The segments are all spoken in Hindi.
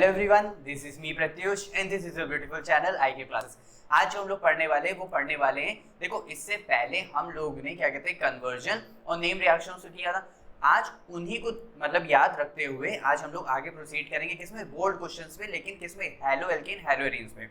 Everyone, this is me Pratyush and this is a beautiful channel IK classes. आज जो हम लोग पढ़ने वाले हैं देखो, इससे पहले हम लोग ने क्या कहते हैं कन्वर्जन और नेम रिएक्शन से किया था। आज उन्हीं को मतलब याद रखते हुए आज हम लोग आगे प्रोसीड करेंगे किसमें, बोर्ड क्वेश्चंस में, लेकिन किसमें, हेलो एल्केन हेलो एरीन्स में,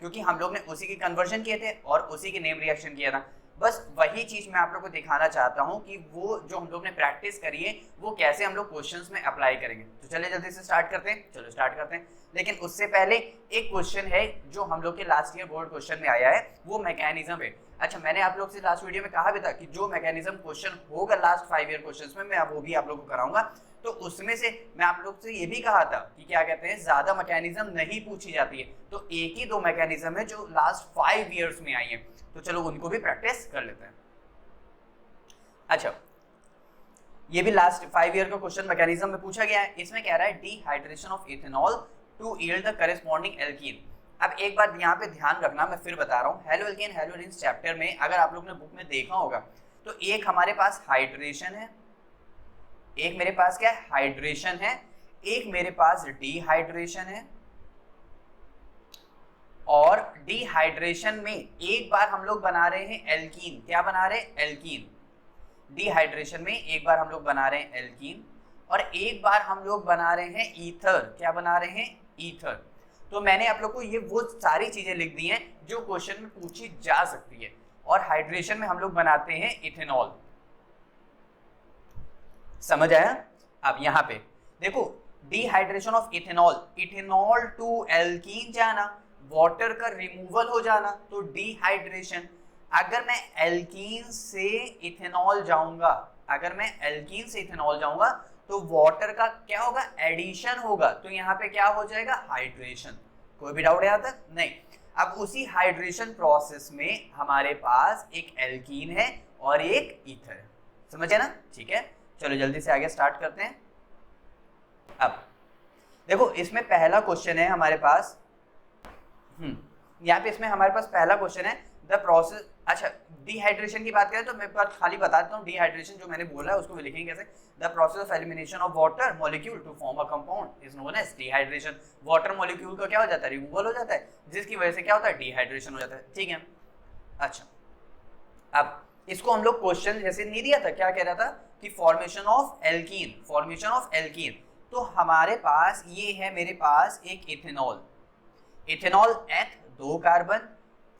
क्योंकि हम लोग ने उसी के कन्वर्जन किए थे और उसी के नेम रिएक्शन किया था। बस वही चीज मैं आप लोग को दिखाना चाहता हूं कि वो जो हम लोग ने प्रैक्टिस करी है वो कैसे हम लोग क्वेश्चंस में अप्लाई करेंगे। तो चलिए जल्दी से स्टार्ट करते हैं। चलो स्टार्ट करते हैं, लेकिन उससे पहले एक क्वेश्चन है जो हम लोग के लास्ट ईयर बोर्ड क्वेश्चन में आया है, वो मैकेनिज्म है। अच्छा, मैंने आप लोग से लास्ट वीडियो में कहा भी था कि जो मैकेनिज्म क्वेश्चन होगा लास्ट 5 ईयर क्वेश्चंस में, मैं वो भी आप लोग को कराऊंगा। तो उसमें से मैं आप लोग से ये भी कहा था कि क्या कहते हैं, ज्यादा मैकेनिज्म नहीं पूछी जाती है, तो एक ही दो मैकेनिज्म है जो लास्ट 5 ईयर्स में आई है। तो चलो उनको भी प्रैक्टिस कर लेते हैं। अच्छा, ये भी लास्ट 5 ईयर का क्वेश्चन मैकेनिज्म में पूछा गया है। इसमें कह रहा है dehydration of ethanol to yield the corresponding alkene. अब एक बात यहाँ पे ध्यान रखना, मैं फिर बता रहा हूँ, halo alkane hello arenes chapter में अगर आप लोग ने बुक में देखा होगा तो एक हमारे पास हाइड्रेशन है, एक मेरे पास क्या है, हाइड्रेशन है, एक मेरे पास डिहाइड्रेशन है, और डिहाइड्रेशन में एक बार हम लोग बना रहे हैं एल्कीन। क्या बना रहे हैं? एल्कीन। डिहाइड्रेशन में एक बार हम लोग बना रहे हैं एल्कीन और एक बार हम लोग बना रहे हैं ईथर। क्या बना रहे हैं? ईथर। तो मैंने आप लोग को ये वो सारी चीजें लिख दी हैं जो क्वेश्चन में पूछी जा सकती है। और हाइड्रेशन में हम लोग बनाते हैं इथेनॉल। समझ आया? अब यहां पे देखो, dehydration of ethanol, ethanol to alkene जाना, वाटर का रिमूवल हो जाना, तो डिहाइड्रेशन। अगर मैं एल्कीन से इथेनॉल जाऊंगा, अगर मैं एल्कीन से इथेनॉल जाऊंगा तो वाटर का क्या होगा? एडिशन होगा, तो यहाँ पे क्या हो जाएगा? हाइड्रेशन। कोई भी डाउट है यहाँ तक? नहीं। अब उसी हाइड्रेशन प्रोसेस में हमारे पास एक एल्कीन है और एक ईथर है। समझे ना? ठीक है, चलो जल्दी से आगे स्टार्ट करते हैं। अब देखो, इसमें पहला क्वेश्चन है हमारे पास, यहाँ पे इसमें हमारे पास पहला क्वेश्चन है द प्रोसेस। अच्छा, डिहाइड्रेशन की बात करें तो मैं खाली बता देता हूँ, डिहाइड्रेशन जो मैंने बोला है उसको लिखेंगे कैसे। The process of elimination of water molecule to form a compound is known as dehydration. Water molecule का क्या हो जाता है? रिमूवल हो जाता है, जिसकी वजह से क्या होता है? डिहाइड्रेशन हो जाता है। ठीक है। अच्छा, अब इसको हम लोग क्वेश्चन जैसे नहीं दिया था, क्या कह रहा था कि formation of alkene, formation of alkene. तो हमारे पास ये है, मेरे पास एक इथेनॉल, इथेनॉल एथ 2 कार्बन,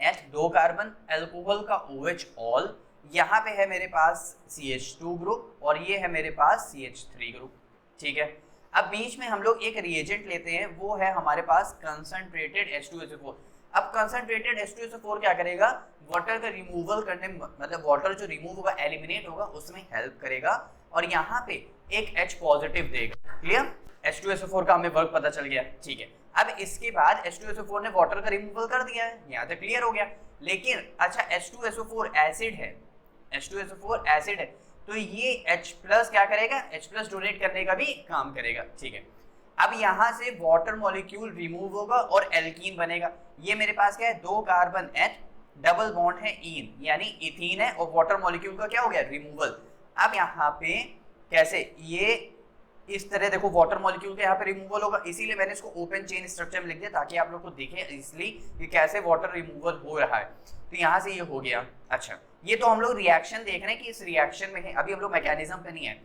एथ 2 कार्बन, अल्कोहल का OH ऑल, यहाँ पे है मेरे पास CH2 ग्रुप और ये है मेरे पास CH3 ग्रुप। ठीक है। अब बीच में हम लोग एक रिएजेंट लेते हैं, वो है हमारे पास कंसंट्रेटेड H2SO4। अब कंसंट्रेटेड H2SO4 क्या करेगा? वाटर का रिमूवल करने, मतलब वाटर जो रिमूव होगा, एलिमिनेट होगा, उसमें हेल्प करेगा और यहाँ पे एक H पॉजिटिव देगा। क्लियर? H2SO4 का हमें वर्क पता चल गया। ठीक है। अब इसके बाद H2SO4 ने वाटर का रिमूवल कर दिया है, यहाँ तक क्लियर हो गया। लेकिन अच्छा, H2SO4 एसिड है, H2SO4 एसिड है, तो ये H प्लस क्या करेगा? H प्लस डोनेट करने का भी काम करेगा। ठीक है। अब यहाँ से वाटर मॉलिक्यूल रिमूव होगा और एल्कीन बनेगा। ये मेरे पास क्या है? 2 कार्बन H, डबल बॉन्ड है ईन, यानी इथीन है, और वाटर मॉलिक्यूल का क्या हो गया? रिमूवल। अब यहाँ पे कैसे, ये इस तरह देखो, वाटर मॉलिक्यूल के यहाँ पे रिमूवल होगा, इसीलिए मैंने इसको ओपन चेन स्ट्रक्चर में लिख दिया ताकि आप लोग को दिखे इसलिए कि कैसे वाटर रिमूवल हो रहा है। तो यहाँ से ये हो गया। अच्छा, ये तो हम लोग रिएक्शन देख रहे हैं कि इस रिएक्शन में है, अभी हम लोग मैकेनिज्म पे नहीं है।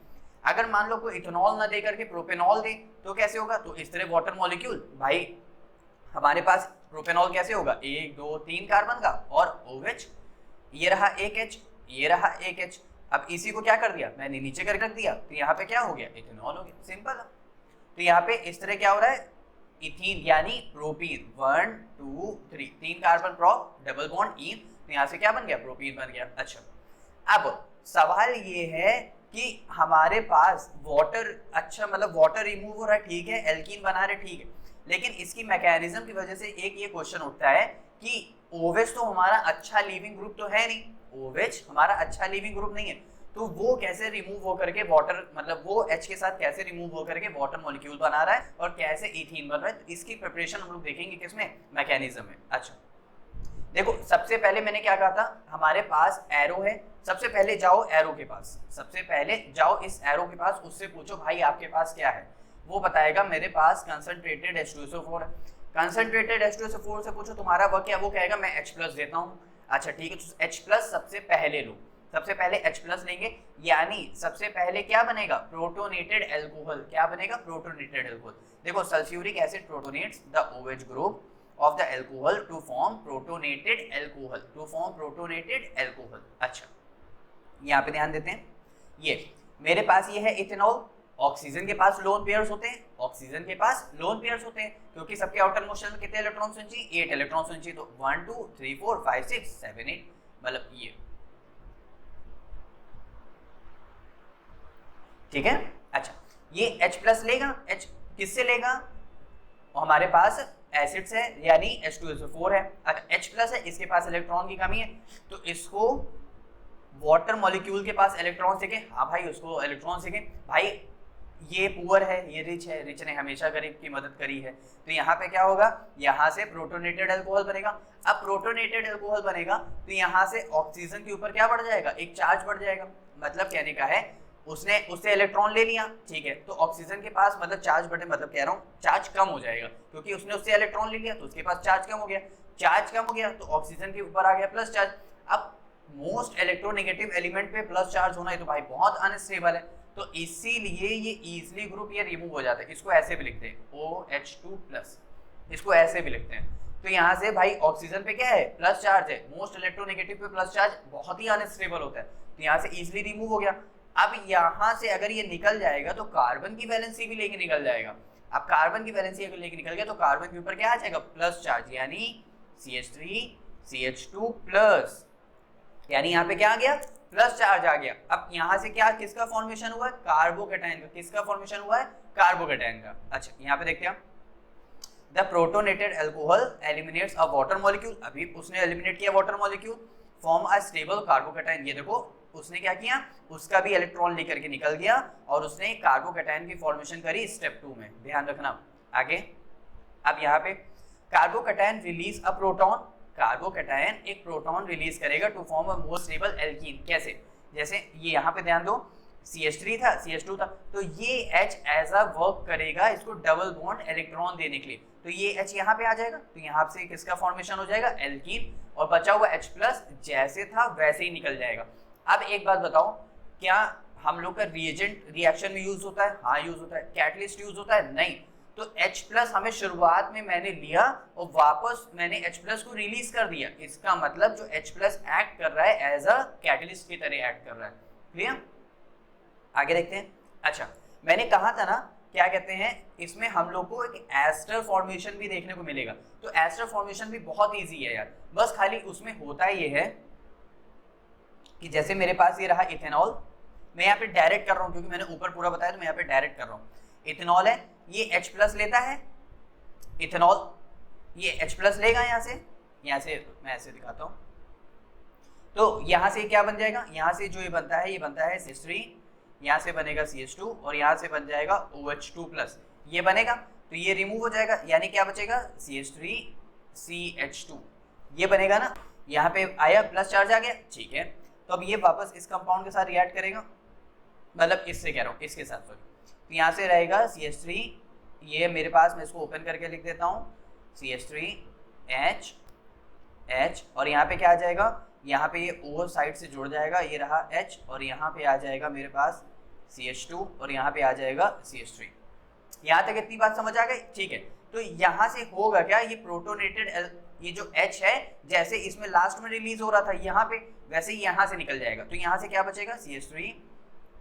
अगर मान लो कोई इथेनॉल ना दे करके प्रोपेनॉल दे तो कैसे होगा? तो इस तरह वाटर मॉलिक्यूल, भाई हमारे पास प्रोपेनॉल कैसे होगा? 1 2 3 कार्बन का और OH, ये रहा एक H, ये रहा एक H। अब इसी को क्या कर दिया मैंने? नीचे करके रख दिया, तो यहाँ पे क्या हो गया? इथेनॉल हो गया। सिंपल है। तो यहाँ पे इस तरह क्या हो रहा है? इथीन यानी propene, 1 2 3, 3 carbon prop, double bond ene, तो यहाँ से क्या बन गया? प्रोपीन बन गया। अच्छा, अब सवाल ये है कि हमारे पास वाटर, अच्छा मतलब वाटर रिमूव हो रहा है, ठीक है, एल्कीन बना रहे, ठीक है, लेकिन इसकी मैकेनिज्म की वजह से एक ये क्वेश्चन उठता है कि OH तो हमारा अच्छा लीविंग ग्रुप तो है नहीं, OH हमारा अच्छा लीविंग ग्रुप नहीं है, तो वो कैसे रिमूव हो करके वाटर, मतलब वो H के साथ कैसे रिमूव हो करके वाटर मॉलिक्यूल बना रहा है और कैसे इथीन बन रहा है। तो इसकी प्रिपरेशन हम लोग देखेंगे किसमें? मैकेनिज्म में। अच्छा देखो, सबसे पहले मैंने क्या कहा था, हमारे पास एरो है, सबसे पहले जाओ एरो के पास, सबसे पहले जाओ इस एरो के पास, उससे पूछो भाई आपके पास क्या है। वो बताएगा मेरे पास कंसंट्रेटेड H2SO4 है। कंसंट्रेटेड H2SO4 से पूछो तुम्हारा वर्क क्या, वो कहेगा मैं H+ देता हूँ। अच्छा ठीक है, तो H+ सबसे पहले लो, सबसे पहले H+ लेंगे, यानी सबसे पहले क्या बनेगा, प्रोटोनेटेड एल्कोहल। क्या बनेगा, प्रोटोनेटेड एल्कोहल। देखो sulphuric acid protonates the OH group of the alcohol to form protonated alcohol, to form protonated alcohol। अच्छा यहाँ पे ध्यान देते हैं, ये मेरे पास ये है इथेनॉल, ऑक्सीजन के पास लोन पेयर्स होते हैं, ऑक्सीजन के पास लोन पेयर्स होते हैं, क्योंकि सबके आउटर मोशन में कितने इलेक्ट्रॉन्स होने चाहिए, 8 इलेक्ट्रॉन्स होने चाहिए। तो 1 2 3 4 5 6 7 8, मतलब ये, ठीक है। अच्छा ये H+ लेगा, H किससे लेगा, हमारे पास एसिड्स है यानी H2SO4 है। अगर H+ है, इसके पास इलेक्ट्रॉन की कमी है, तो इसको वाटर मॉलिक्यूल के पास इलेक्ट्रॉन से के, हाँ भाई उसको इलेक्ट्रॉन से के, भाई ये पुअर है ये रिच है, रिच ने हमेशा गरीब की मदद करी है, तो यहाँ पे क्या होगा, यहाँ से प्रोटोनेटेड अल्कोहल बनेगा। अब प्रोटोनेटेड अल्कोहल बनेगा तो यहाँ से ऑक्सीजन के ऊपर क्या बढ़ जाएगा, एक चार्ज बढ़ जाएगा। मतलब कहने का है उसने उससे इलेक्ट्रॉन ले लिया, ठीक है, तो ऑक्सीजन के पास मतलब चार्ज बढ़े, मतलब कह रहा हूँ चार्ज कम हो जाएगा, क्योंकि उसने उससे इलेक्ट्रॉन ले लिया तो उसके पास चार्ज कम हो गया, चार्ज कम हो गया तो ऑक्सीजन के ऊपर आ गया प्लस चार्ज। अब मोस्ट इलेक्ट्रोनेगेटिव एलिमेंट पे प्लस चार्ज होना है तो भाई बहुत अनस्टेबल है, तो इसीलिए ये इजीली ग्रुप ये रिमूव हो जाता है। इसको ऐसे भी लिखते हैं OH2+, इसको ऐसे भी लिखते हैं। तो यहाँ से भाई ऑक्सीजन पे क्या है, प्लस चार्ज है, मोस्ट इलेक्ट्रोनेगेटिव पे प्लस चार्ज बहुत ही अनस्टेबल होता है, तो यहाँ से इजीली रिमूव हो गया। अब यहाँ से अगर ये निकल जाएगा तो कार्बन की वैलेंसी भी लेके निकल जाएगा। अब कार्बन की वैलेंसी अगर लेके निकल गया तो कार्बन के ऊपर क्या आ जाएगा, प्लस चार्ज, यानी CH3 CH2+, यानी यहाँ पे क्या आ गया, प्लस चार्ज आ गया। अब यहाँ से क्या किसका फॉर्मेशन हुआ है, कार्बोकैटायन का। किसका फॉर्मेशन हुआ है, कार्बोकैटायन का। अच्छा यहाँ पे देखते हैं, the protonated alcohol eliminates a water molecule, अभी उसने एलिमिनेट किया water molecule, form a stable carbocation. ये देखो उसने क्या किया, उसका भी इलेक्ट्रॉन लेकर के निकल गया और उसने कार्बोकैटायन की फॉर्मेशन करी स्टेप 2 में, ध्यान रखना आगे। अब यहाँ पे carbocation release a proton, carbocation एक प्रोटॉन रिलीज करेगा to form a more stable alkene. कैसे, जैसे ये यहाँ पे ध्यान दो, CH3 था CH2 था, तो ये H एज अ वर्क करेगा इसको डबल बॉन्ड इलेक्ट्रॉन देने के लिए, तो ये H यहाँ पे आ जाएगा, तो यहाँ से किसका फॉर्मेशन हो जाएगा, एल्कीन, और बचा हुआ H+ जैसे था वैसे ही निकल जाएगा। अब एक बात बताओ, क्या हम लोग का रिएजेंट रिएक्शन में यूज होता है, हाँ यूज होता है, कैटलिस्ट यूज होता है, नहीं, तो H+ हमें शुरुआत में मैंने लिया और वापस मैंने H+ को रिलीज कर दिया, इसका मतलब जो H+ एक्ट कर रहा है एज अ कैटलिस्ट की तरह एक्ट कर रहा है। क्लियर, आगे देखते हैं। अच्छा मैंने कहा था ना, क्या कहते हैं, इसमें हम लोग को एक एस्टर फॉर्मेशन भी देखने को मिलेगा, तो एस्टर फॉर्मेशन भी बहुत इजी है यार, बस खाली उसमें होता ये है कि जैसे मेरे पास ये रहा इथेनॉल, मैं यहाँ पे डायरेक्ट कर रहा हूँ क्योंकि मैंने ऊपर पूरा बताया, तो मैं यहाँ पे डायरेक्ट कर रहा हूँ। इथेनॉल है, ये H+ लेता है, इथेनॉल ये H+ लेगा, यहाँ से मैं ऐसे दिखाता हूँ, तो यहाँ से क्या बन जाएगा, यहाँ से जो ये बनता है CH3, यहाँ से बनेगा CH2 और यहाँ से बन जाएगा OH2+, ये बनेगा, तो ये रिमूव हो जाएगा, यानी क्या बचेगा, CH3 CH2, ये बनेगा ना, यहाँ पे आया प्लस चार्ज आ गया, ठीक है, तो अब ये वापस इस कंपाउंड के साथ रिएक्ट करेगा, मतलब इससे कह रहा हूँ, इसके साथ सॉरी, तो यहाँ से रहेगा CH3, ये मेरे पास, मैं इसको ओपन करके लिख देता हूँ, CH3 H, और यहाँ पे क्या आ जाएगा, यहाँ पे ये O साइड से जुड़ जाएगा, ये रहा H, और यहाँ पे आ जाएगा मेरे पास CH2 और यहाँ पे आ जाएगा CH3। यहाँ तक इतनी बात समझ आ गई, ठीक है। तो यहाँ से होगा क्या, ये प्रोटोनेटेड, ये जो H है जैसे इसमें लास्ट में रिलीज हो रहा था यहाँ पे, वैसे ही यहाँ से निकल जाएगा, तो यहाँ से क्या बचेगा, CH3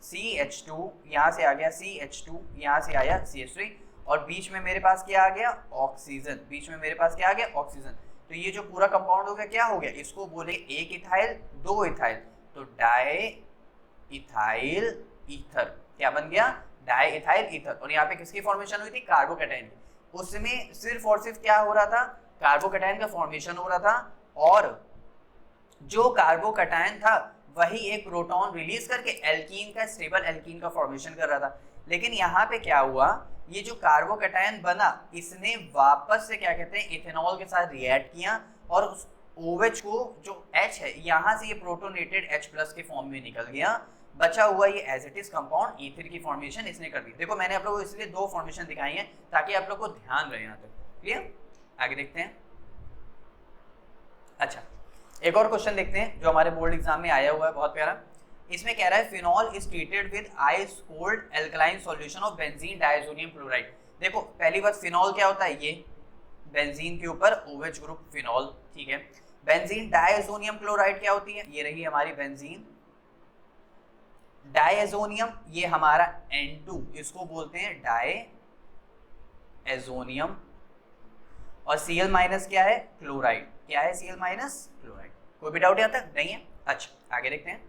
CH2, यहाँ से आ गया CH2, यहाँ से आया CH3, और बीच में मेरे पास क्या आ गया, ऑक्सीजन, बीच में मेरे पास क्या आ गया, ऑक्सीजन। तो ये जो पूरा कंपाउंड हो गया क्या हो गया, इसको बोले एक इथाइल दो इथाइल, तो डाई इथाइल ईथर, क्या बन गया, डाई इथाइल ईथर। और यहाँ पे किसकी फॉर्मेशन हुई थी, कार्बोकैटायन की। उसमें सिर्फ और सिर्फ क्या हो रहा था, कार्बोकैटायन का फॉर्मेशन हो रहा था, और जो कार्बोकैटायन था वही एक प्रोटॉन रिलीज करके एल्कीन का, स्टेबल एल्कीन का फॉर्मेशन कर रहा था। लेकिन यहाँ पे क्या हुआ, ये जो कार्बोकैटायन बना, इसने वापस से क्या कहते हैं, इथेनॉल के साथ रिएक्ट किया, और उस OH को जो H है यहाँ से ये प्रोटोनेटेड H+ के फॉर्म में निकल गया, बचा हुआ ये as it is compound E3 की फॉर्मेशन इसने कर दी। देखो मैंने आप लोगों को इसलिए दो फॉर्मेशन दिखाई है ताकि आप लोग को ध्यान रहे यहाँ तक। क्लियर? आगे देखते हैं। अच्छा, एक और क्वेश्चन देखते हैं जो हमारे बोर्ड एग्जाम में आया हुआ है, बहुत प्यारा। इसमें कह रहा है phenol is treated with ice cold alkaline solution of benzene diazonium chloride. देखो पहली बात, फिनॉल क्या होता है? ये बेंजीन के ऊपर OH ग्रुप फिनॉल, ठीक है। बेंजीन डायजोनियम क्लोराइड क्या होती है? ये रही हमारी बेंजीन डायजोनियम, ये हमारा N2, इसको बोलते हैं डायजोनियम। और Cl माइनस क्या है? क्लोराइड। क्या है Cl माइनस? क्लोराइड। कोई भी डाउट यहाँ तक नहीं है? अच्छा आगे देखते हैं।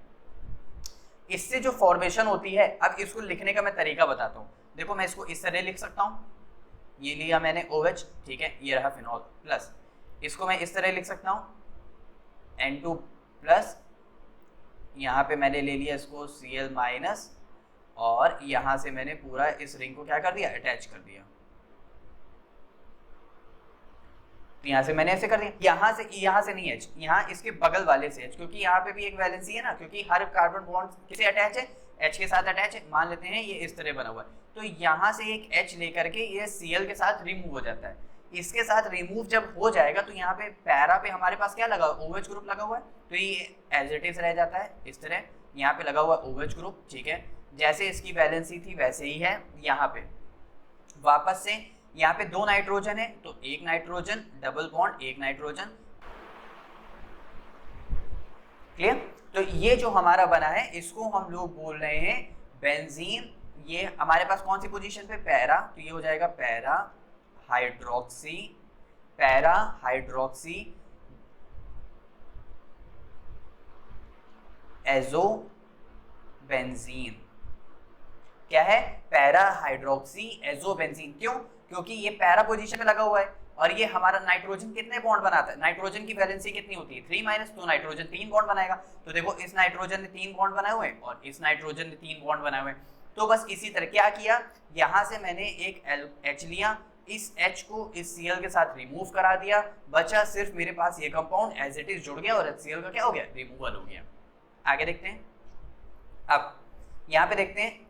इससे जो फॉर्मेशन होती है, अब इसको लिखने का मैं तरीका बताता हूँ। देखो मैं इसको इस तरह लिख सकता हूँ, ये लिया मैंने OH, ठीक है, ये रहा फिनॉल प्लस, इसको मैं इस तरह लिख सकता हूँ N2 प्लस, यहाँ पे मैंने ले लिया इसको Cl माइनस, और यहाँ से मैंने पूरा इस रिंग को क्या कर दिया? अटैच कर दिया। तो यहाँ से मैंने ऐसे कर दिया, यहाँ से नहीं H, यहाँ इसके बगल वाले से H, क्योंकि यहाँ पे भी एक वैलेंसी है ना, क्योंकि हर कार्बन बॉन्ड किसे अटैच है? H के साथ अटैच है। मान लेते हैं ये इस तरह बना हुआ है, तो यहाँ से एक H लेकर के ये Cl के साथ रिमूव हो जाता है। इसके साथ रिमूव जब हो जाएगा तो यहाँ पे पैरा पे हमारे पास क्या लगा? OH ग्रुप लगा हुआ है, तो ये एज इट इज रह जाता है इस तरह। यहाँ पे लगा हुआ OH ग्रुप, ठीक है, जैसे इसकी वैलेंसी थी वैसे ही है। यहाँ पे वापस से यहाँ पे दो नाइट्रोजन है, तो एक नाइट्रोजन, डबल बॉन्ड, एक नाइट्रोजन। क्लियर? तो ये जो हमारा बना है इसको हम लोग बोल रहे हैं बेंजीन। ये हमारे पास कौन सी पोजीशन पे? पैरा, तो ये हो जाएगा पैरा हाइड्रोक्सी एजो बेंजीन। क्या है? Para hydroxy azo benzene. क्यों? क्योंकि ये पैरा पोजीशन पे लगा हुआ है, और ये हमारा नाइट्रोजन कितने बॉन्ड बनाता है? नाइट्रोजन की वैलेंसी कितनी होती है? 3 माइनस, तो नाइट्रोजन 3 बॉन्ड बनाएगा। तो देखो इस नाइट्रोजन ने 3 बॉन्ड बनाए हुए हैं और इस नाइट्रोजन ने 3 बॉन्ड बनाए हुए हैं। तो बस इसी तरह क्या किया, यहाँ से मैंने एक H लिया, इस H को इस Cl के साथ रिमूव करा दिया, बचा सिर्फ मेरे पास ये कंपाउंड एज इट इज जुड़ गया और HCl का क्या हो गया? रिमूवल हो गया। आगे देखते हैं। अब यहाँ पे देखते हैं,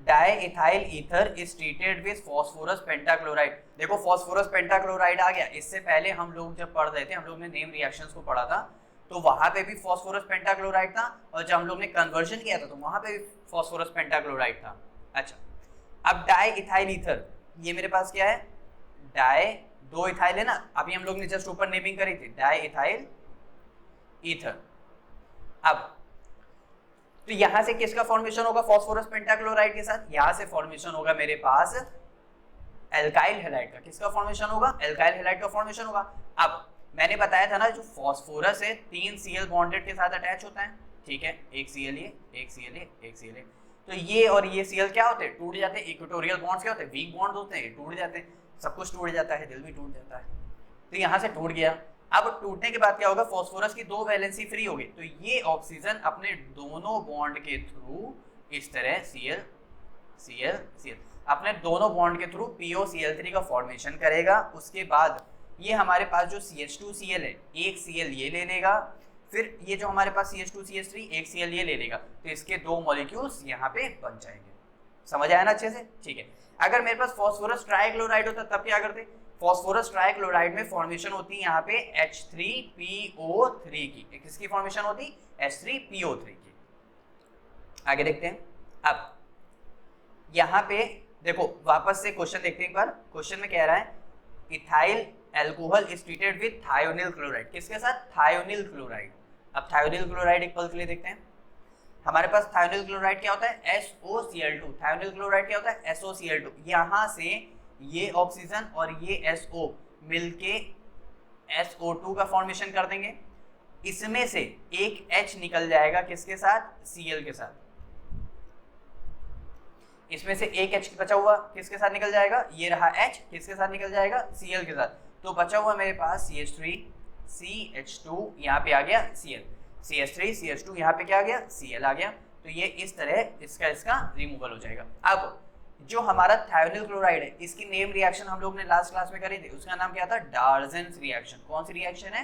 diethyl ether is treated with phosphorus pentachloride. देखो फास्फोरस पेंटाक्लोराइड आ गया। इससे पहले हम लोग जब पढ़ रहे थे, हम लोग ने नेम रिएक्शंस को पढ़ा था, तो वहां पे भी फास्फोरस पेंटाक्लोराइड था, और जब हम लोग ने कन्वर्जन किया था तो वहां पे भी फास्फोरस पेंटाक्लोराइड था। अच्छा, अब डाइइथाइल ईथर, ये मेरे पास क्या है? दो इथाइल है ना, अभी हम लोग ने जस्ट ऊपर नेमिंग करी थी, डाइइथाइल ईथर। अब तो यहां से किसका फॉर्मेशन होगा? फास्फोरस पेंटाक्लोराइड के साथ। यहां से फॉर्मेशन होगा मेरे पास एल्काइल हैलाइड का। किसका फॉर्मेशन होगा? एल्काइल हैलाइड का फॉर्मेशन होगा। अब मैंने बताया था ना, जो फास्फोरस है 3 Cl बॉन्डेड के साथ अटैच होता है, ठीक है, एक Cl ये, एक Cl ये, एक Cl ये। तो ये और ये Cl क्या होते हैं? टूट जाते हैं। इक्वेटोरियल बॉन्ड्स क्या होते हैं? वीक बॉन्ड होते हैं, टूट जाते हैं। सब कुछ टूट जाता है, दिल भी टूट जाता है। तो यहाँ से टूट गया। अब टूटने के बाद क्या होगा? फास्फोरस की 2 वैलेंसी फ्री होगी, तो ये ऑक्सीजन अपने दोनों बॉन्ड के थ्रू इस तरह Cl अपने दोनों बॉन्ड के थ्रू POCl3 का फॉर्मेशन करेगा। उसके बाद ये हमारे पास जो CH2Cl है, एक Cl ये ले लेगा, फिर ये जो हमारे पास CH2CH3 एक Cl ये ले लेगा, तो इसके 2 मॉलिक्यूल्स यहाँ पे बन जाएंगे। समझ आया ना अच्छे से? ठीक है। अगर मेरे पास फास्फोरस ट्राइक्लोराइड होता तब क्या करते? फास्फोरस ट्राइक्लोराइड में फॉर्मेशन होती है यहाँ पे H3PO3 की। किसकी फॉर्मेशन होती? H3PO3 की। आगे देखते हैं। अब यहाँ पे देखो, वापस से क्वेश्चन देखते हैं एक बार। क्वेश्चन में कह रहा है ethyl alcohol is treated with thionyl chloride. किसके साथ? Thionyl chloride. अब थायोनिल क्लोराइड एक पल के लिए देखते हैं। हमारे पास थायोनिल क्लोराइड क्या होता है? SOCl2। थायोनिल क्लोराइड क्या होता है? SOCl2। यहाँ से ये ऑक्सीजन और ये SO मिलके SO2 का फॉर्मेशन कर देंगे। इसमें से एक H निकल जाएगा, किसके साथ? Cl के साथ। इसमें से एक H बचा हुआ किसके साथ निकल जाएगा? ये रहा H, किसके साथ निकल जाएगा? Cl के साथ। तो बचा हुआ मेरे पास CH3 CH2, यहाँ पे आ गया Cl, CH3 CH2, यहाँ पे क्या आ गया? Cl आ गया। तो ये इस तरह इसका रिमूवल हो जाएगा। अब जो हमारा थायोनिल क्लोराइड है, इसकी नेम रिएक्शन हम लोग ने लास्ट क्लास में करी थी, उसका नाम क्या था? डार्जेंस रिएक्शन। कौन सी रिएक्शन है?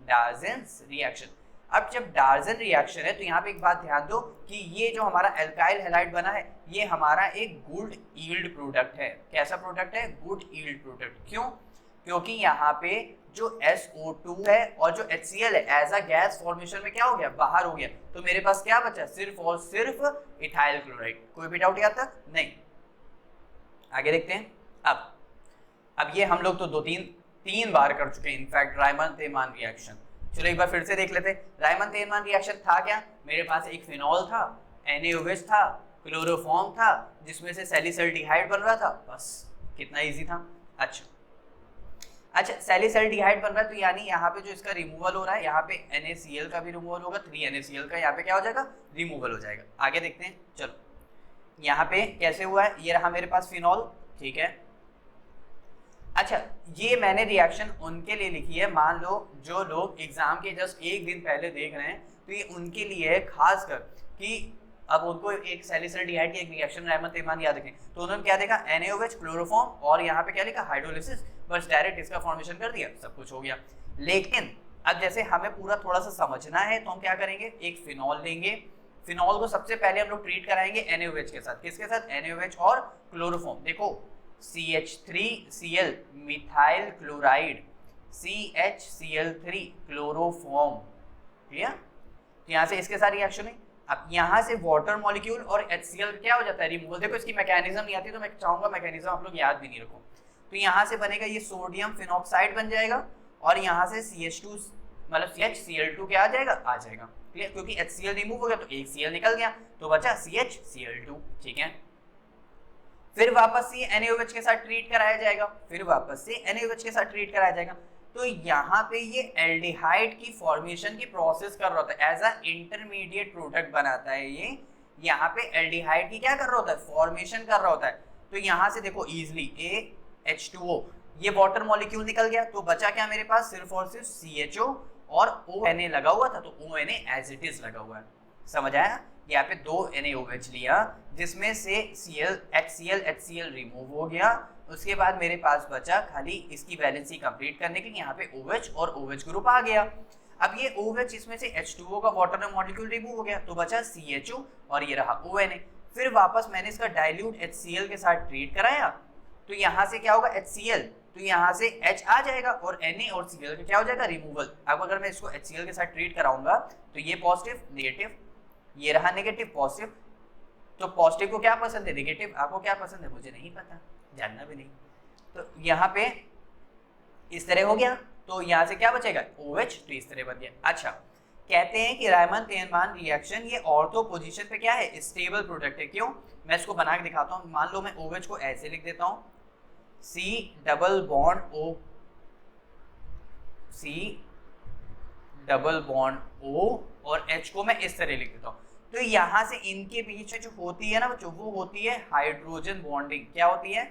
डार्जेंस रिएक्शन। अब जब डार्जन रिएक्शन है तो यहाँ पे एक बात ध्यान दो कि ये जो हमारा एल्काइल हैलाइड बना है ये हमारा एक गुड यील्ड प्रोडक्ट है। कैसा प्रोडक्ट है? Good yield product. क्यों? क्योंकि यहाँ पे जो SO2 है और जो HCl है एज अ गैस फॉर्मेशन में क्या हो गया? बाहर हो गया। तो मेरे पास क्या बचा? सिर्फ और सिर्फ इथाइल क्लोराइड। कोई भी डाउट यहाँ तक? नहीं। आगे देखते हैं। अब ये हम लोग तो तीन बार कर चुके हैं इनफैक्ट रायमन-तेमान रिएक्शन। चलो एक बार फिर से देख लेते हैं। रायमन-तेमान रिएक्शन था क्या? मेरे पास एक फिनॉल था, NaOH था, क्लोरोफॉर्म था जिसमें से सैलिसल्डिहाइड बन रहा था। बस कितना इजी था। अच्छा सैलिसल्डिहाइड बन रहा है तो यानी यहाँ पे जो इसका रिमूवल हो रहा है यहाँ पे NaCl का भी रिमूवल होगा, 3NaCl का यहाँ पे क्या हो जाएगा? रिमूवल हो जाएगा। आगे देखते हैं। चलो यहाँ पे कैसे हुआ है? ये रहा मेरे पास फिनॉल, ठीक है। अच्छा ये मैंने रिएक्शन उनके लिए लिखी है, मान लो जो लोग एग्जाम के जस्ट एक दिन पहले देख रहे हैं तो ये उनके लिए है खास कर कि अब उनको एक सैलिसल्डिहाइड की एक रिएक्शन रायमन-तेमान याद रखें तो उन्होंने क्या देखा? NaOH क्लोरोफॉर्म और यहाँ पे क्या लिखा? हाइड्रोलिसिस। बस डायरेक्ट इसका फॉर्मेशन कर दिया, सब कुछ हो गया। लेकिन अब जैसे हमें पूरा थोड़ा सा समझना है तो हम क्या करेंगे? एक फिनॉल लेंगे। फिनॉल को सबसे पहले हम लोग ट्रीट कराएंगे NaOH के साथ। किसके साथ? NaOH और क्लोरोफॉर्म। देखो CH3Cl methyl chloride, CHCl3 chloroform, ठीक है। तो यहाँ से इसके साथ रिएक्शन है। अब यहाँ से वाटर मॉलिक्यूल और HCl क्या हो जाता है? रिमूवल। देखो इसकी मैकेनिज्म नहीं आती तो मैं चाहूंगा मैकेनिज्म आप लोग याद भी नहीं रखो। तो यहाँ से बनेगा ये सोडियम फिनॉक्साइड बन जाएगा और यहाँ से CH2 मतलब CHCl2 क्या आ जाएगा? आ जाएगा। क्लियर? क्योंकि HCl रिमूव हो गया तो एक Cl निकल गया तो बचा CHCl2, ठीक है। फिर वापस से NaOH के साथ ट्रीट कराया जाएगा, फिर वापस से NaOH के साथ ट्रीट कराया जाएगा। तो यहाँ पे ये एल्डिहाइड की फॉर्मेशन की प्रोसेस कर रहा होता है, एज अ इंटरमीडिएट प्रोडक्ट बनाता है ये। यहाँ पे एल्डिहाइड की क्या कर रहा होता है? फॉर्मेशन कर रहा होता है। तो यहाँ से देखो इजिली AH2O ये वाटर मॉलिक्यूल निकल गया तो बचा क्या मेरे पास? सिर्फ और सिर्फ CHO और ONA लगा हुआ था तो ONA एज इट इज लगा हुआ है। समझ आया? यहाँ पे 2 NaOH लिया जिसमें से HCl रिमूव हो गया। उसके बाद मेरे पास बचा खाली इसकी वैलेंसी कंप्लीट करने के लिए यहाँ पे OH और OH ग्रुप आ गया। अब ये OH इसमें से H2O का वाटर मॉलिक्यूल रिमूव हो गया तो बचा CHO और ये रहा ONA। फिर वापस मैंने इसका डाइल्यूट HCl के साथ ट्रीट कराया तो यहाँ से क्या होगा? HCl तो यहाँ से H आ जाएगा और Na और Cl का क्या हो जाएगा? रिमूवल। अब अगर मैं इसको HCl के साथ ट्रीट कराऊंगा तो ये पॉजिटिव नेगेटिव, ये रहा नेगेटिव पॉजिटिव। तो पॉजिटिव को क्या पसंद है? नेगेटिव। आपको क्या पसंद है? मुझे नहीं पता, जानना भी नहीं। तो यहाँ पे इस तरह हो गया तो यहाँ से क्या बचेगा? OH, तो इस तरह बन गया। अच्छा कहते हैं कि रायमन-तेमान रिएक्शन ये ऑर्थो पोजीशन पे क्या है? स्टेबल प्रोडक्ट है। क्यों? मैं इसको बना के दिखाता हूँ। मान लो मैं OH को ऐसे लिख देता हूँ, C double bond O, C double bond O और H को मैं इस तरह लिख देता हूँ। तो यहाँ से इनके बीच में जो होती है ना बच्चों, वो होती है हाइड्रोजन बॉन्डिंग। क्या होती है?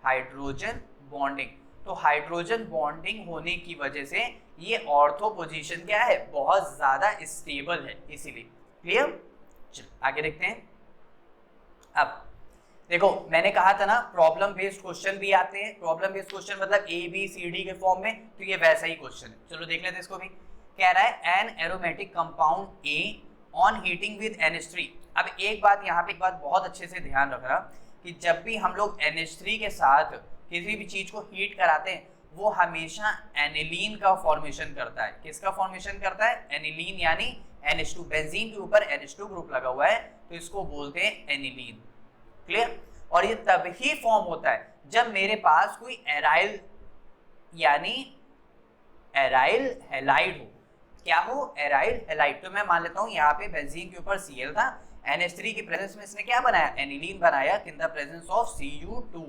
Hydrogen bonding. तो हाइड्रोजन बॉन्डिंग होने की वजह से ये ऑर्थो पोजीशन क्या है? बहुत ज्यादा स्टेबल है, इसीलिए। क्लियर? चलो आगे देखते हैं। अब देखो मैंने कहा था ना प्रॉब्लम बेस्ड क्वेश्चन भी आते हैं। प्रॉब्लम बेस्ड क्वेश्चन मतलब ABCD के फॉर्म में, तो ये वैसा ही क्वेश्चन है। चलो देख लेते हैं इसको भी। कह रहा है an aromatic compound A on heating with NH3। अब एक बात यहाँ पे, एक बात बहुत अच्छे से ध्यान रखना कि जब भी हम लोग NH3 के साथ किसी भी चीज को हीट कराते हैं वो हमेशा एनिलीन का फॉर्मेशन करता है। किसका फॉर्मेशन करता है? एनिलीन, यानी NH2। बेंजीन के ऊपर NH2 ग्रुप लगा हुआ है तो इसको बोलते हैं एनिलीन। क्लियर? और ये तभी फॉर्म होता है जब मेरे पास कोई एराइल यानी एराइल हैलाइड हो। क्या हो? Aryl halide. तो मैं मान लेता हूं यहाँ पे बेंजीन के ऊपर Cl था, NH3 की प्रेजेंस में इसने क्या बनाया? एनिलीन बनाया in the presence of Cu2O।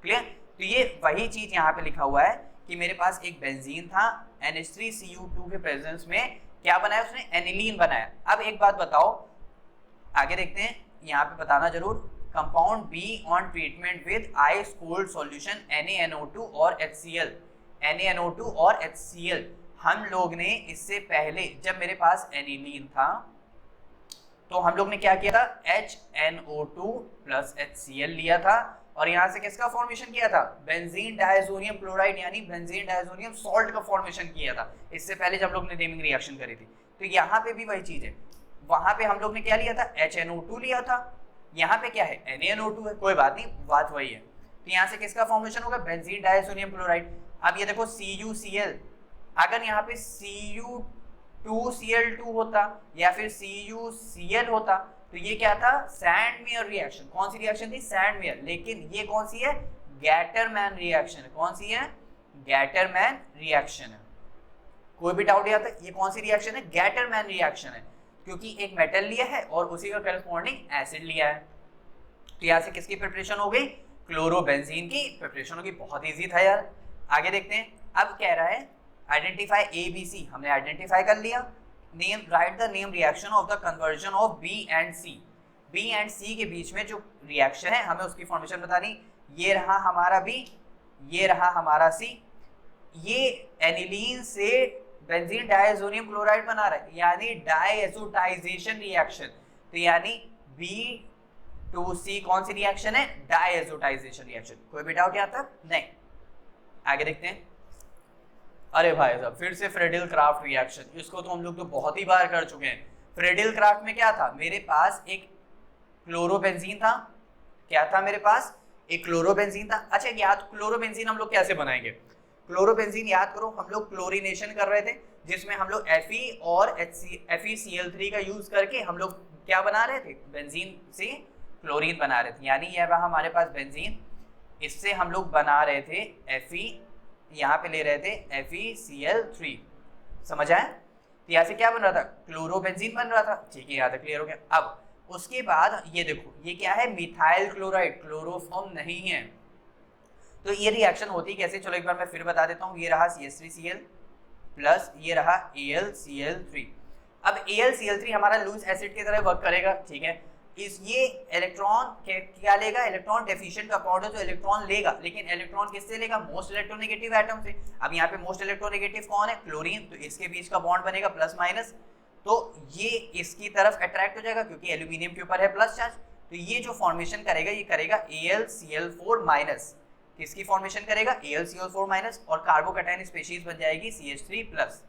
Clear? तो ये वही चीज यहाँ पे लिखा हुआ है कि मेरे पास एक बेंजीन था, NH3Cu2 के प्रेजेंस में क्या बनाया उसने? एनिलीन बनाया। अब एक बात बताओ, आगे देखते हैं, यहाँ पे बताना जरूर। Compound B on treatment with ice cold solution NaNO2 और HCl, NaNO2 और HCl। हम लोग ने इससे पहले जब मेरे पास एनिलीन था तो हम लोग ने क्या किया था? HNO2 प्लस HCl लिया था और यहाँ से किसका फॉर्मेशन किया था? बेंजीन डायजोनियम क्लोराइड यानी बेंजीन डायजोनियम सॉल्ट का फॉर्मेशन किया था। इससे पहले जब लोग ने नेमिंग रिएक्शन करी थी तो यहाँ पे भी वही चीज है, वहां पे हम लोग ने क्या लिया था, HNO2 लिया था, यहाँ पे क्या है, NaNO2 है, कोई बात नहीं, बात वही है। तो यहाँ से किसका फॉर्मेशन होगा, बेंजीन डाइसोनियम क्लोराइड। अब ये देखो CuCl, अगर यहाँ पे Cu2Cl2 होता या फिर CuCl होता तो ये क्या था, सैंडमेयर रिएक्शन। कौन सी रिएक्शन थी, सैंडमेयर, लेकिन ये कौन सी है, गैटरमैन रिएक्शन। कौन सी है, गैटरमैन रिएक्शन है। कोई भी डाउट आता है, ये कौन सी रिएक्शन है, गैटरमैन रिएक्शन है, क्योंकि एक मेटल लिया है और उसी का करस्पॉन्डिंग एसिड लिया है। तो यहाँ से किसकी प्रिपरेशन हो गई, क्लोरोबेंजीन की प्रिपरेशन होगी। बहुत इजी था यार। आगे देखते हैं, अब कह रहा है आइडेंटिफाई ABC, हमने आइडेंटिफाई कर लिया। Name, right the name reaction of the conversion of B and C। B and C के बीच में जो रिएक्शन है हमें उसकी फॉर्मेशन बतानी। ये रहा हमारा B, ये रहा हमारा C। ये एनिलीन से बेंजीन डाइसोनियम क्लोराइड बना रहा है, यानी डाइएजोटाइजेशन रिएक्शन। तो यानी B2C कौन सी रिएक्शन है, डाइएजोटाइजेशन रिएक्शन। कोई भी डाउट यहाँ तक नहीं। आगे देखते हैं। अरे भाई साहब, फिर से फ्रेडिल क्राफ्ट रिएक्शन, इसको तो हम लोग तो बहुत ही बार कर चुके हैं। फ्रेडिल क्राफ्ट में क्या था, मेरे पास एक क्लोरोबेंजीन था। क्या था मेरे पास, एक क्लोरोबेंजीन था। अच्छा याद, क्लोरोबेंजीन हम लोग कैसे बनाएंगे, क्लोरोबेंजीन याद करो, हम लोग क्लोरीनेशन कर रहे थे जिसमें हम लोग Fe और FeCl3 का यूज करके हम लोग क्या बना रहे थे, बेंजीन से क्लोरीन बना रहे थे। यानी यह रहा हमारे पास बेंजीन, इससे हम लोग बना रहे थे Fe, यहाँ पे ले रहे थे FeCl3। समझ आया। तो यहाँ से क्या बन रहा था, क्लोरोबेंजीन बन रहा था। ठीक है, यहाँ तक क्लियर हो गया। अब उसके बाद ये देखो, ये क्या है, मिथाइल क्लोराइड, क्लोरोफॉर्म नहीं है। तो ये रिएक्शन होती कैसे, चलो एक बार मैं फिर बता देता हूँ। ये रहा CH3Cl प्लस ये रहा AlCl3। अब AlCl3 हमारा लूज एसिड की तरह वर्क करेगा, ठीक है। ये इलेक्ट्रॉन क्या लेगा, इलेक्ट्रॉन डेफिशिएंट कंपाउंड है तो इलेक्ट्रॉन लेगा, लेकिन इलेक्ट्रॉन किससे लेगा, मोस्ट इलेक्ट्रोनेगेटिव एटम से। अब यहाँ पे मोस्ट इलेक्ट्रोनेगेटिव कौन है, क्लोरीन, तो इसके बीच का बॉन्ड बनेगा प्लस माइनस, तो ये इसकी तरफ अट्रैक्ट हो जाएगा क्योंकि एल्यूमिनियम के ऊपर है प्लस चार्ज। तो ये जो फॉर्मेशन करेगा, ये करेगा AlCl4 माइनस। किसकी फॉर्मेशन करेगा, AlCl4 माइनस, और कार्बोकैटायन स्पीशीज बन जाएगी CH3 प्लस।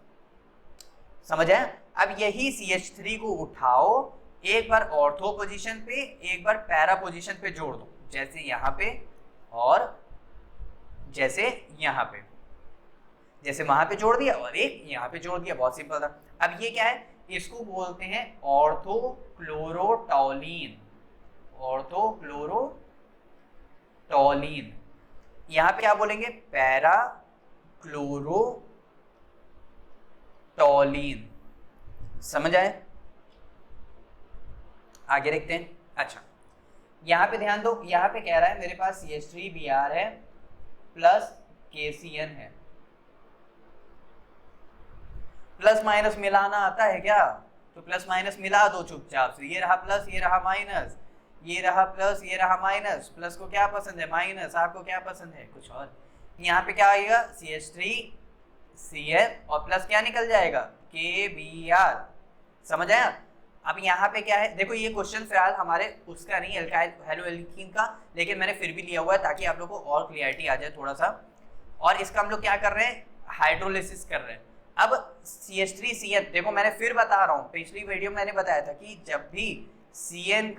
समझ आया। अब यही CH3 को उठाओ, एक बार ऑर्थो पोजीशन पे, एक बार पैरा पोजीशन पे जोड़ दो, जैसे यहाँ पे और जैसे यहाँ पे, जैसे वहां पे जोड़ दिया और एक यहाँ पे जोड़ दिया। बहुत सिंपल था। अब ये क्या है, इसको बोलते हैं ऑर्थोक्लोरोटॉलीन। ऑर्थोक्लोरोटॉलीन, यहाँ पे क्या बोलेंगे, पैरा क्लोरोटॉलीन। समझ आए। आगे देखते हैं। अच्छा, यहाँ पे ध्यान दो, यहाँ पे कह रहा है मेरे पास CH3Br है प्लस KCN है। प्लस माइनस मिलाना आता है क्या, तो प्लस माइनस मिला दो चुपचाप से। ये रहा प्लस, ये रहा माइनस, ये रहा प्लस, ये रहा माइनस। प्लस को क्या पसंद है, माइनस। आपको क्या पसंद है, कुछ और। यहाँ पे क्या आएगा, CH3Cl और प्लस क्या निकल जाएगा, KBr। समझ आया। अब यहाँ पे क्या है, देखो ये क्वेश्चन फिलहाल हमारे उसका नहीं, एल्काइल हेलो एल्कीन का, लेकिन मैंने फिर भी लिया हुआ है ताकि आप लोगों को और क्लियरिटी आ जाए थोड़ा सा। और इसका हम लोग क्या कर रहे हैं, हाइड्रोलिसिस कर रहे हैं। अब CH3Cn, देखो मैंने फिर बता रहा हूँ, पिछली वीडियो में मैंने बताया था कि जब भी Cn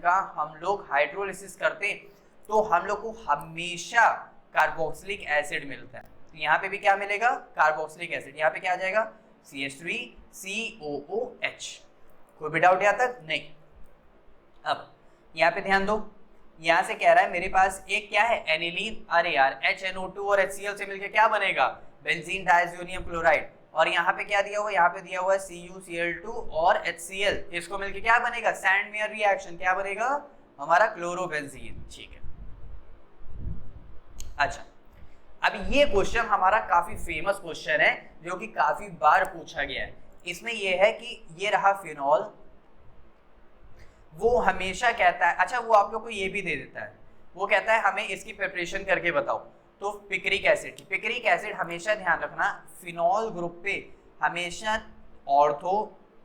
का हम लोग हाइड्रोलिसिस करते हैं तो हम लोग को हमेशा कार्बोक्सिलिक एसिड मिलता है। तो यहाँ पे भी क्या मिलेगा, कार्बोक्सिलिक एसिड। यहाँ पे क्या आ जाएगा, CH3COOH। कोई भी डाउट यहाँ तक नहीं। अब यहाँ पे ध्यान दो, यहाँ से कह रहा है मेरे पास एक क्या है, एनिलीन। अरे यार, HNO2 और HCl से मिलकर क्या बनेगा, बेंजीन डाइसोनियम क्लोराइड। और यहाँ पे क्या दिया हुआ है, यहाँ पे दिया हुआ है CuCl2 और HCl, इसको मिलकर क्या बनेगा, सैंडमेयर रिएक्शन। क्या बनेगा, हमारा क्लोरोबेंजीन। ठीक है। अच्छा, अब ये क्वेश्चन हमारा काफी फेमस क्वेश्चन है जो कि काफी बार पूछा गया है। इसमें ये है कि ये रहा फिनॉल, वो हमेशा कहता है, अच्छा वो आप लोग को ये भी दे देता है, वो कहता है हमें इसकी प्रिपरेशन करके बताओ। तो पिक्रिक एसिड हमेशा ध्यान रखना, फिनॉल ग्रुप पे हमेशा ऑर्थो,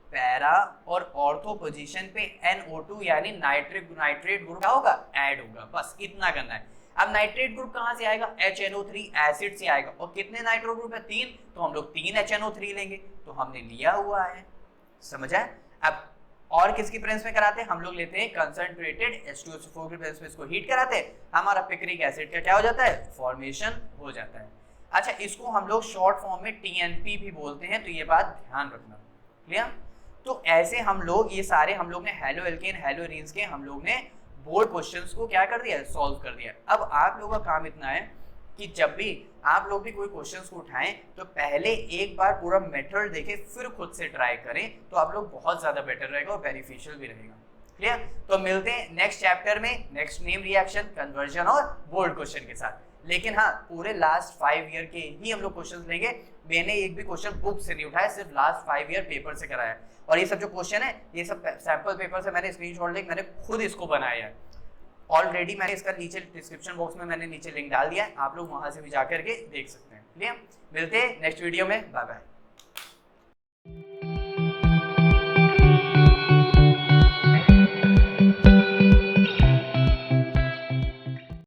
पैरा और ऑर्थो पोजीशन पे NO2 यानी नाइट्रेट ग्रुप क्या होगा, ऐड होगा। बस इतना करना है। अब नाइट्रेट ग्रुप कहां से आएगा, HNO3 एसिड से आएगा, और कितने नाइट्रो ग्रुप है, 3, तो हम लोग 3 HNO3 लेंगे, तो हमने लिया हुआ है, समझा। अब और किसकी प्रेजेंस में कराते हैं, हम लोग लेते हैं कंसंट्रेटेड H2SO4 की प्रेजेंस में, इसको हीट कराते हैं, हमारा पिक्रिक एसिड का क्या हो जाता है, फॉर्मेशन हो जाता है। अच्छा, इसको हम लोग शॉर्ट फॉर्म में TNP भी बोलते हैं, तो ये बात ध्यान रखना, क्लियर। तो ऐसे हम लोग ये सारे हम लोग ने हेलो एल्केन हेलो एरीन्स के हम लोग ने बोर्ड क्वेश्चंस को क्या कर दिया, सॉल्व कर दिया। अब आप लोगों का काम इतना है कि जब भी आप लोग भी कोई क्वेश्चंस को उठाएं तो पहले एक बार पूरा मेथड देखें, फिर खुद से ट्राई करें, तो आप लोग बहुत ज्यादा बेटर रहेगा और बेनिफिशियल भी रहेगा, क्लियर। तो मिलते हैं नेक्स्ट चैप्टर में, नेक्स्ट नेम रिएक्शन, कन्वर्जन और बोर्ड क्वेश्चन के साथ। लेकिन हाँ, पूरे लास्ट 5 ईयर के ही हम लोग क्वेश्चंस लेंगे, मैंने एक भी क्वेश्चन बुक से नहीं उठाया, सिर्फ लास्ट 5 ईयर पेपर से कराया। और ये सब जो क्वेश्चन है, ये सब सैंपल पेपर से मैंने स्क्रीनशॉट लेके मैंने खुद इसको बनाया है। ऑलरेडी मैंने इसका नीचे डिस्क्रिप्शन बॉक्स में मैंने नीचे लिंक डाल दिया है, आप लोग वहां से भी जाकर के देख सकते हैं, क्लियर। मिलते हैं नेक्स्ट वीडियो में, बाय बाय।